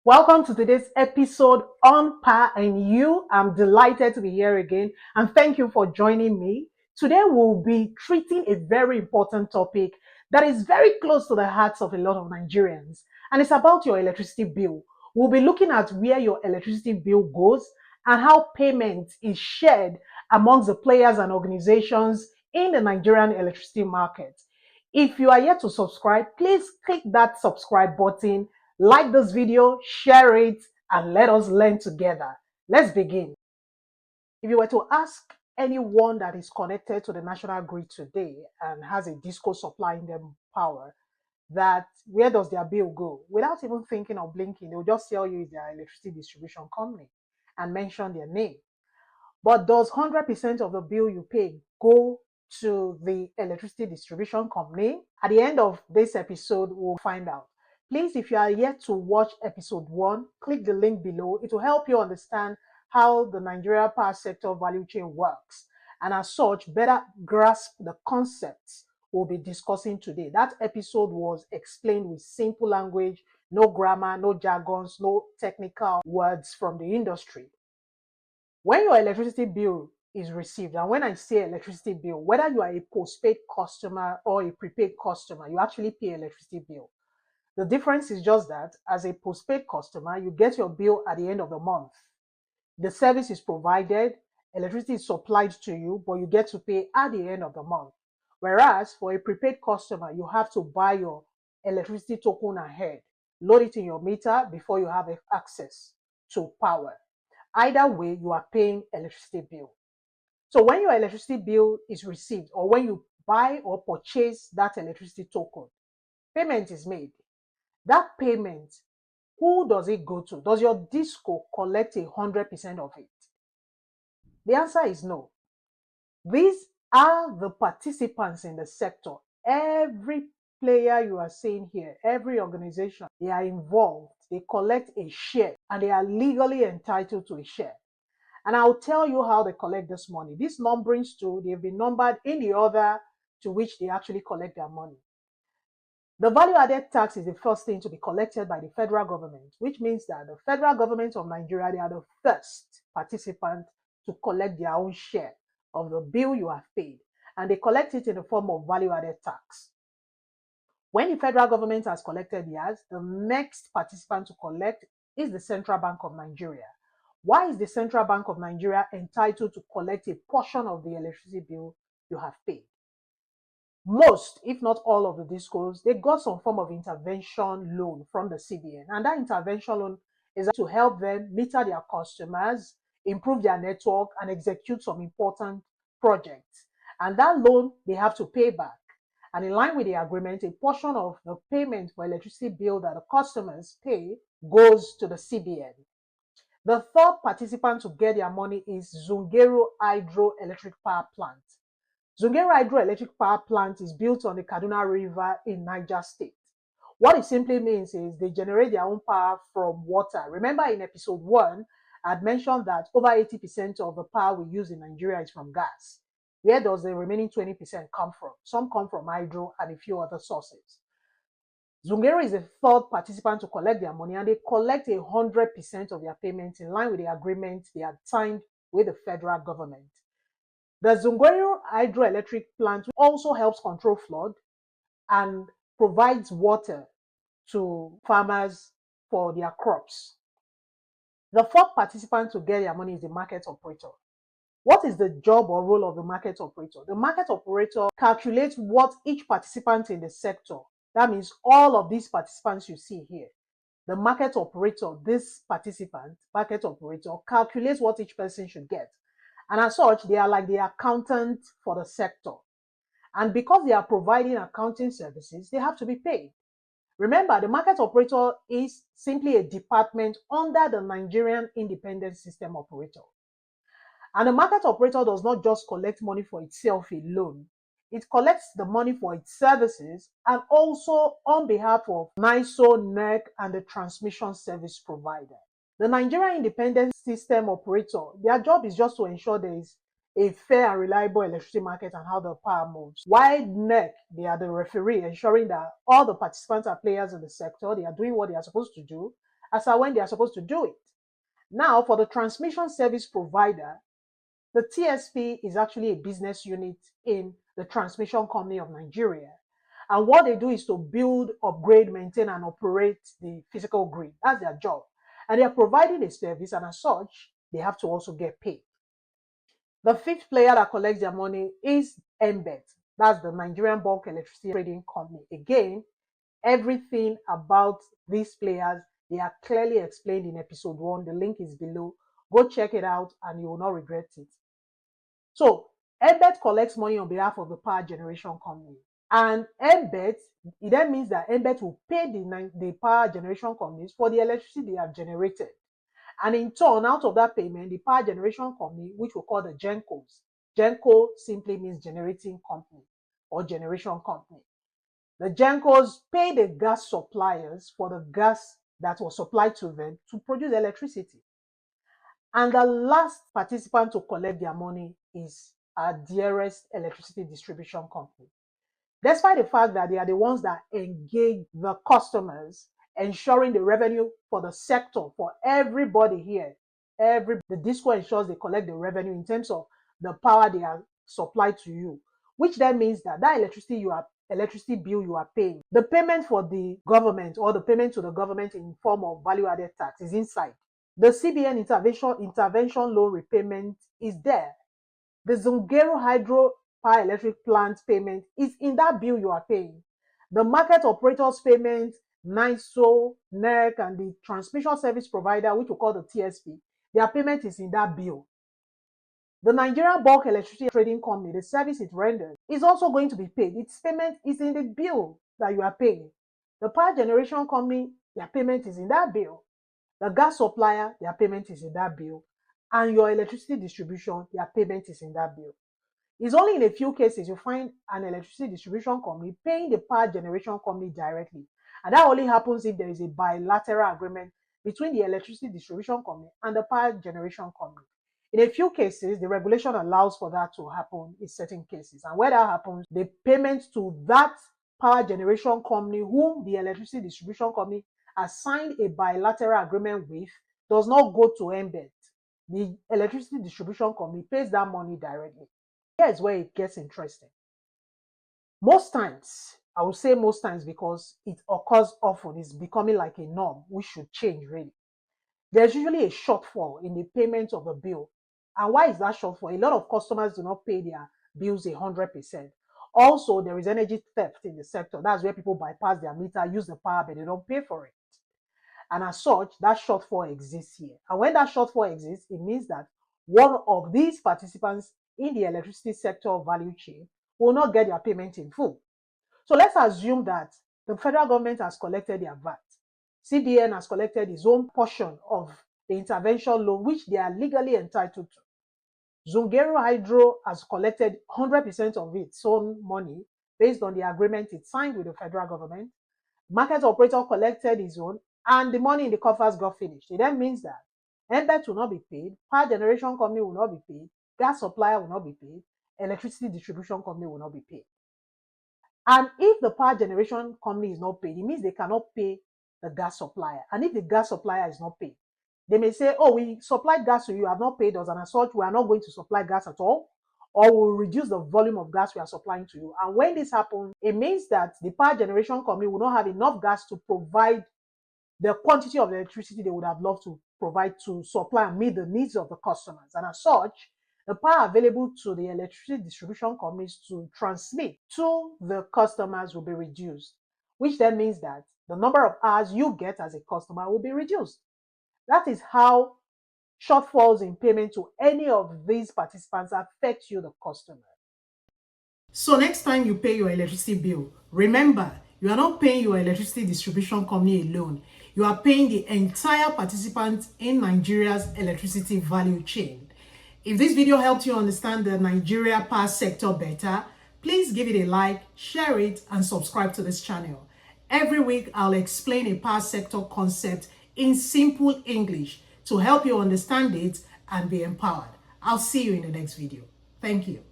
Welcome to today's episode on Power and You. I'm delighted to be here again and thank you for joining me. Today we'll be treating a very important topic that is very close to the hearts of a lot of Nigerians, and it's about your electricity bill. We'll be looking at where your electricity bill goes and how payment is shared amongst the players and organizations in the Nigerian electricity market. If you are yet to subscribe, please click that subscribe button, like this video, share it, and let us learn together. Let's begin. If you were to ask anyone that is connected to the national grid today and has a disco supplying them power, that where does their bill go? Without even thinking or blinking, they'll just tell you it's their electricity distribution company and mention their name. But does 100% of the bill you pay go to the electricity distribution company? At the end of this episode, we'll find out. Please, if you are yet to watch episode 1, click the link below. It will help you understand how the Nigeria power sector value chain works, and as such, better grasp the concepts we'll be discussing today. That episode was explained with simple language, no grammar, no jargons, no technical words from the industry. When your electricity bill is received, and when I say electricity bill, whether you are a postpaid customer or a prepaid customer, you actually pay electricity bill. The difference is just that as a postpaid customer, you get your bill at the end of the month. The service is provided, electricity is supplied to you, but you get to pay at the end of the month. Whereas for a prepaid customer, you have to buy your electricity token ahead, load it in your meter before you have access to power. Either way, you are paying electricity bill. So when your electricity bill is received, or when you buy or purchase that electricity token, payment is made. That payment, who does it go to? Does your disco collect 100% of it? The answer is no. These are the participants in the sector. Every player you are seeing here, every organization, they are involved. They collect a share and they are legally entitled to a share. And I'll tell you how they collect this money. These numberings too, they've been numbered in the order to which they actually collect their money. The value-added tax is the first thing to be collected by the federal government, which means that the federal government of Nigeria, they are the first participant to collect their own share of the bill you have paid. And they collect it in the form of value-added tax. When the federal government has collected theirs, the next participant to collect is the Central Bank of Nigeria. Why is the Central Bank of Nigeria entitled to collect a portion of the electricity bill you have paid? Most, if not all of the discos, they got some form of intervention loan from the CBN. And that intervention loan is to help them meter their customers, improve their network, and execute some important projects. And that loan, they have to pay back. And in line with the agreement, a portion of the payment for electricity bill that the customers pay goes to the CBN. The third participant to get their money is Zungeru Hydroelectric Power Plant. Zungeru Hydroelectric Power Plant is built on the Kaduna River in Niger State. What it simply means is they generate their own power from water. Remember in episode 1, I had mentioned that over 80% of the power we use in Nigeria is from gas. Where does the remaining 20% come from? Some come from hydro and a few other sources. Zungeru is the third participant to collect their money, and they collect 100% of their payments in line with the agreement they had signed with the federal government. The Zungeru hydroelectric plant also helps control flood and provides water to farmers for their crops. The fourth participant to get their money is the market operator. What is the job or role of the market operator? The market operator calculates what each participant in the sector, that means all of these participants you see here, the market operator, this participant, market operator, calculates what each person should get. And as such, they are like the accountant for the sector. And because they are providing accounting services, they have to be paid. Remember, the market operator is simply a department under the Nigerian Independent System Operator. And the market operator does not just collect money for itself alone. It collects the money for its services and also on behalf of NISO, NEC, and the transmission service provider. The Nigerian Independent System Operator, their job is just to ensure there is a fair and reliable electricity market and how the power moves. While NEC, they are the referee, ensuring that all the participants are players in the sector, they are doing what they are supposed to do, as to when they are supposed to do it. Now, for the transmission service provider, the TSP is actually a business unit in the Transmission Company of Nigeria. And what they do is to build, upgrade, maintain, and operate the physical grid. That's their job. And they are providing a service, and as such, they have to also get paid. The fifth player that collects their money is MBET. That's the Nigerian Bulk Electricity Trading Company. Again, everything about these players, they are clearly explained in episode 1. The link is below. Go check it out and you will not regret it. So, MBET collects money on behalf of the power generation company. And MBET, it then means that MBET will pay the power generation companies for the electricity they have generated. And in turn, out of that payment, the power generation company, which we call the GENCOs, GENCO simply means generating company or generation company. The GENCOs pay the gas suppliers for the gas that was supplied to them to produce electricity. And the last participant to collect their money is our dearest electricity distribution company. Despite the fact that they are the ones that engage the customers, ensuring the revenue for the sector, for everybody here, the DISCO ensures they collect the revenue in terms of the power they are supplied to you, which then means that electricity bill you are paying, the payment for the government or the payment to the government in form of value-added tax is inside. The CBN intervention loan repayment is there. The Zungeru Hydro Power Electric Plant payment is in that bill you are paying. The market operators payment, NISO, NERC, and the transmission service provider, which we call the TSP, their payment is in that bill. The Nigerian Bulk Electricity Trading Company, the service it renders, is also going to be paid. Its payment is in the bill that you are paying. The power generation company, their payment is in that bill. The gas supplier, their payment is in that bill. And your electricity distribution, their payment is in that bill. It's only in a few cases you find an electricity distribution company paying the power generation company directly. And that only happens if there is a bilateral agreement between the electricity distribution company and the power generation company. In a few cases, the regulation allows for that to happen in certain cases. And where that happens, the payment to that power generation company whom the electricity distribution company has signed a bilateral agreement with does not go to MBET. The electricity distribution company pays that money directly. Here's where it gets interesting. Most times, I will say most times because it occurs often, it's becoming like a norm, which should change really. There's usually a shortfall in the payment of the bill. And why is that shortfall? A lot of customers do not pay their bills 100%. Also, there is energy theft in the sector. That's where people bypass their meter, use the power, but they don't pay for it. And as such, that shortfall exists here. And when that shortfall exists, it means that one of these participants in the electricity sector value chain will not get their payment in full. So let's assume that the federal government has collected their VAT. CBN has collected its own portion of the intervention loan, which they are legally entitled to. Zungeru Hydro has collected 100% of its own money based on the agreement it signed with the federal government. Market operator collected his own, and the money in the coffers got finished. It then means that MBET will not be paid, power generation company will not be paid, gas supplier will not be paid, electricity distribution company will not be paid. And if the power generation company is not paid, it means they cannot pay the gas supplier. And if the gas supplier is not paid, they may say, oh, we supplied gas to you, have not paid us, and as such, we are not going to supply gas at all, or we'll reduce the volume of gas we are supplying to you. And when this happens, it means that the power generation company will not have enough gas to provide the quantity of electricity they would have loved to provide to supply and meet the needs of the customers. And as such, the power available to the electricity distribution companies to transmit to the customers will be reduced, which then means that the number of hours you get as a customer will be reduced. That is how shortfalls in payment to any of these participants affect you, the customer. So next time you pay your electricity bill, remember, you are not paying your electricity distribution company alone. You are paying the entire participants in Nigeria's electricity value chain. If this video helped you understand the Nigeria power sector better, please give it a like, share it, and subscribe to this channel. Every week, I'll explain a power sector concept in simple English to help you understand it and be empowered. I'll see you in the next video. Thank you.